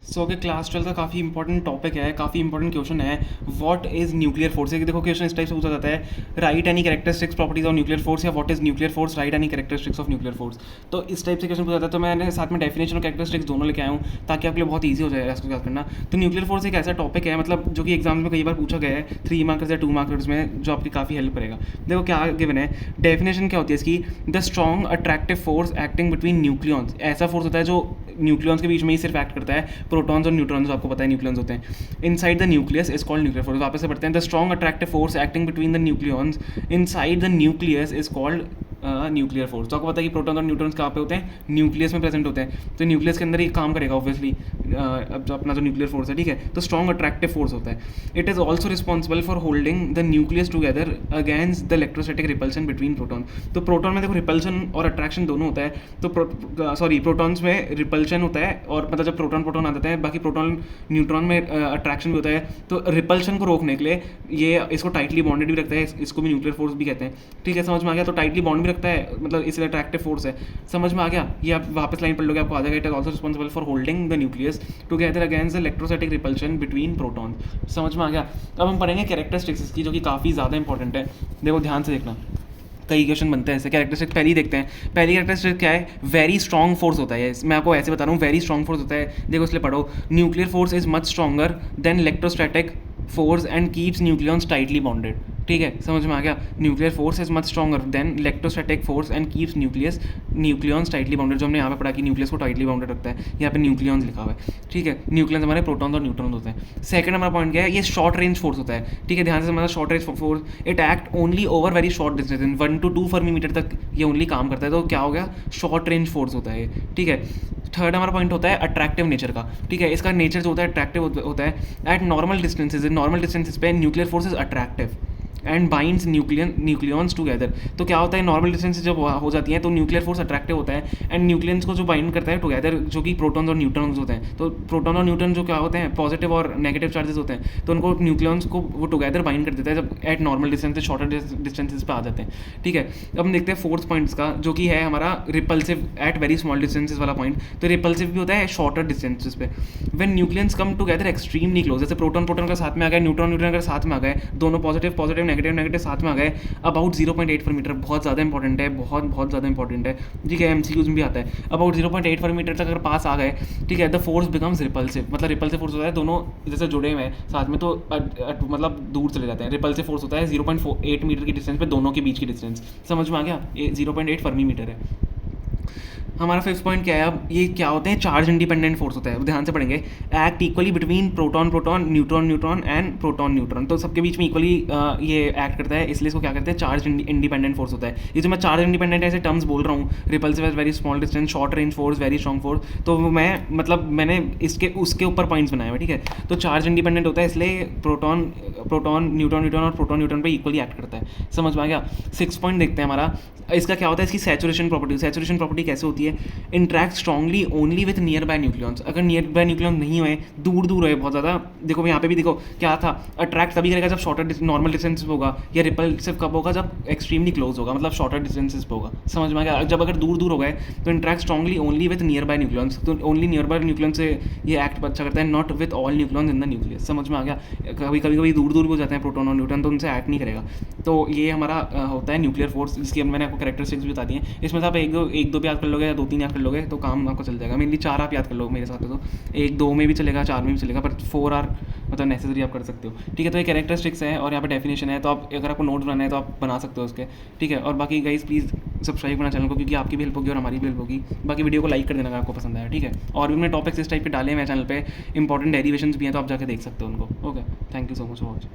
सो कि क्लास 12 का काफ़ी इंपॉर्टेंट टॉपिक है, काफ़ी इंपॉर्टेंट क्वेश्चन है। What is nuclear force? देखो क्वेश्चन इस टाइप से पूछा जाता है, write any characteristics properties of nuclear force, या what is nuclear force, write any characteristics of nuclear force. तो इस टाइप से क्वेश्चन पूछा जाता है, तो मैंने साथ में डेफिनेशन और कैरेक्टरिस्टिक्स दोनों लेके आया हूँ ताकि आपके लिए बहुत ईजी हो जाए इसको याद करना। तो न्यूक्लियर फोर्स एक ऐसा टॉपिक है, मतलब जो कि एग्जाम में कई बार पूछा गया है 3 मार्कर्स या 2 मार्कर्स में, जो आपकी काफ़ी हेल्प करेगा। देखो क्या गिवन है, डेफिनेशन क्या होती है इसकी, the strong attractive force acting between nucleons. ऐसा फोर्स होता है जो न्यूक्लियॉन्स के बीच में ही सिर्फ एक्ट करता है, प्रोटॉन्स और न्यूट्रॉन्स, आपको पता है न्यूक्लियॉन्स होते हैं। Inside the nucleus is called nuclear force. वापस से पढ़ते हैं, the strong attractive force acting between the nucleons inside the nucleus is called nuclear force. तो आपको पता है कि प्रोटॉन और न्यूट्रॉन्स कहाँ पे होते हैं, न्यूक्लियस में प्रेजेंट होते हैं, तो न्यूक्लियस के अंदर ही काम करेगा ऑब्वियसली अब जो अपना जो न्यूक्लियर फोर्स है, ठीक है। तो स्ट्रॉन्ग अट्रैक्टिव फोर्स होता है। It is also responsible for holding the nucleus together against the electrostatic repulsion between proton. तो प्रोटॉन में देखो रिपल्शन और अट्रैक्शन दोनों होता है, तो प्रोटॉन्स में रिपल्शन होता है, और मतलब जब प्रोटॉन प्रोटॉन आ जाते हैं, बाकी प्रोटॉन न्यूट्रॉन में अट्रैक्शन भी होता है। तो रिपल्शन को रोकने के लिए ये इसको टाइटली बॉन्डेड भी रखता है, इसको भी न्यूक्लियर फोर्स भी कहते हैं, ठीक है। समझ में आ गया? तो टाइटली बॉन्ड भी रखता है, मतलब इसलिए अट्रैक्टिव फोर्स है। समझ में आ गया? ये आप वापस लाइन पढ़ लोगे, आपको आ जाएगा। It is also responsible for holding the nucleus together against the electrostatic repulsion between proton. समझ में आ गया? अब हम पढ़ेंगे कैरेक्टरिस्टिक्स की, जो कि काफ़ी ज़्यादा इंपॉर्टेंट है। देखो ध्यान से देखना, कई क्वेश्चन बनते हैं ऐसे। कैरेक्टरिस्टिक पहली देखते हैं। पहली कैरेक्टरिस्टिक क्या है? वेरी स्ट्रॉन्ग फोर्स होता है। मैं आपको ऐसे बता रहा हूँ, वेरी स्ट्रॉन्ग फोर्स होता है। देखो इसलिए पढ़ो, nuclear force is much stronger than electrostatic force and keeps nucleons tightly bonded. ठीक है, समझ में आ गया? Nuclear force is much stronger than electrostatic force and keeps nucleons tightly bounded. जो हमने यहाँ पे पढ़ा कि न्यूक्लियस को टाइटली बाउंडेड रखता है, यहाँ पे न्यूक्लियॉन्स लिखा हुआ है, ठीक है। न्यूक्लियॉन्स हमारे प्रोटॉन्स और न्यूट्रॉन्स होते हैं। सेकंड हमारा पॉइंट क्या है? ये शॉर्ट रेंज फोर्स होता है, ठीक है। ध्यान से हमारा short range force, it act only over very short distance, in 1 to 2 Fermi तक ये ओनली काम करता है। तो क्या हो गया? शॉर्ट रेंज फोर्स होता है, ठीक है। थर्ड हमारा पॉइंट होता है अट्रैक्टिव नेचर का, ठीक है। इसका नेचर जो होता है अट्रैक्टिव होता है। At normal distances, in normal distances पे nuclear force is attractive and binds nucleons together. तो क्या होता है, नॉर्मल डिस्टेंस जब हो जाती है तो न्यूक्लियर फोर्स अट्रैक्टिव होता है, एंड न्यूक्लियंस को जो बाइंड करता है टुगेदर, जो कि प्रोटॉन्स और न्यूट्रॉन्स होते हैं। तो प्रोटॉन और न्यूट्रॉन जो क्या होते हैं, पॉजिटिव और नेगेटिव चार्जेस होते हैं, तो उनको न्यूक्लियंस को वो टुगेदर बाइंड कर देता है जब eight normal distance shorter distances पे आ जाते हैं, ठीक है। अब हम देखते हैं फोर्थ पॉइंट्स का, जो कि है हमारा repulsive at very small distances वाला पॉइंट। तो रिपल्सिव भी होता है शॉर्टर डिस्टेंसेज पे। When nucleons come together extremely close, जैसे प्रोटॉन प्रोटॉन का साथ में आ गया, न्यूट्रॉन न्यूट्रॉन का साथ में आ गए, दोनों पॉजिटिव पॉजिटिव नेगेटिव नेगेटिव साथ में आ गए, अबाउट 0.8 मीटर। बहुत ज़्यादा इंपॉर्टेंट है, बहुत बहुत ज़्यादा इंपॉर्टेंट है, ठीक है। एमसीक्यूज में भी आता है। अबाउट 0.8 मीटर तक अगर पास आ गए, ठीक है, द फोर्स बिकम्स रिपल्सिव। मतलब रिपल्सिव फोर्स होता है, दोनों जैसे जुड़े हुए हैं साथ में, तो मतलब दूर चले जाते हैं। रिपल्सिव फोर्स होता है 0.8 मीटर की डिस्टेंस पे दोनों के बीच की डिस्टेंस। समझ में आ गया? 0.8 फर्मी मीटर है। हमारा फिफ्थ पॉइंट क्या है? अब ये क्या होते हैं? चार्ज इंडिपेंडेंट फोर्स होता है, ध्यान से पढ़ेंगे। Act equally between proton proton, neutron neutron and proton neutron. तो सबके बीच में इक्वली ये एक्ट करता है, इसलिए इसको क्या करते हैं? चार्ज इंडिपेंडेंट फोर्स होता है। ये जो मैं चार्ज इंडिपेंडेंट ऐसे टर्म्स बोल रहा हूँ, repulsive as very small distance, short range force, very strong force, तो मैं मतलब मैंने इसके उसके ऊपर पॉइंट्स बनाए हुए, ठीक है। तो चार्ज इंडिपेंडेंट होता है, इसलिए प्रोटॉन प्रोटॉन न्यूट्रॉन न्यूट्रॉन और प्रोटॉन न्यूट्रॉन पे इक्वली एक्ट करता है। समझ में आ गया? सिक्स पॉइंट देखते हैं हमारा, इसका क्या होता है? इसकी सैचुरेशन प्रॉपर्टी। सैचुरेशन प्रॉपर्टी कैसे होती है? Interact strongly only with near by nucleons. अगर नियर बाय न्यूक्लियॉन नहीं हुए, दूर दूर है बहुत ज़्यादा, देखो यहाँ पे भी देखो क्या था, अट्रैक्ट तभी करेगा जब शॉर्टर नॉर्मल डिस्टेंस पे होगा, या रिपल्सिव कब होगा? जब एक्सट्रीमली क्लोज होगा, मतलब शॉर्टर डिस्टेंसेज पे होगा। समझ में आ गया? जब अगर दूर दूर हो गए तो interact strongly only with near by nucleons. तो ओनली नियर बाय न्यूक्लियन से ये एक्ट अच्छा करता है, not with all nucleons in the nucleus. समझ में आ गया? कभी कभी दूर दूर भी हो जाते हैं प्रोटॉन और न्यूट्रॉन, तो उनसे एक्ट नहीं करेगा। तो ये हमारा होता है न्यूक्लियर फोर्स, जिसकी मैंने आपको कैरेक्टरिस्टिक्स भी बता दी हैं। इसमें से आप एक दो भी याद कर लोगे, या 2-3 याद कर लोगे तो काम आपको चल जाएगा। मेनली 4 आप याद कर लोगे मेरे साथ, तो 1-2 में भी चलेगा, 4 में भी चलेगा, पर 4 आर मतलब नेसेसरी आप कर सकते हो, ठीक है। तो ये कैरेक्टरिस्टिक्स है, और यहाँ पे डेफिनेशन है, तो आप अगर आपको नोट्स बनाना है तो आप बना सकते हो उसके, ठीक है। और बाकी गाइस प्लीज़ सब्सक्राइब करना चैनल को, क्योंकि आपकी भी हेल्प होगी और हमारी भी हेल्प होगी। बाकी वीडियो को लाइक कर देना अगर आपको पसंद आया, ठीक है। और भी मैंने टॉपिक्स इस टाइप के डाले हैं मेरे चैनल पे, इंपॉर्टेंट डेरिवेशंस भी हैं, तो आप जाकर देख सकते हो उनको। Okay, thank you so much for watching.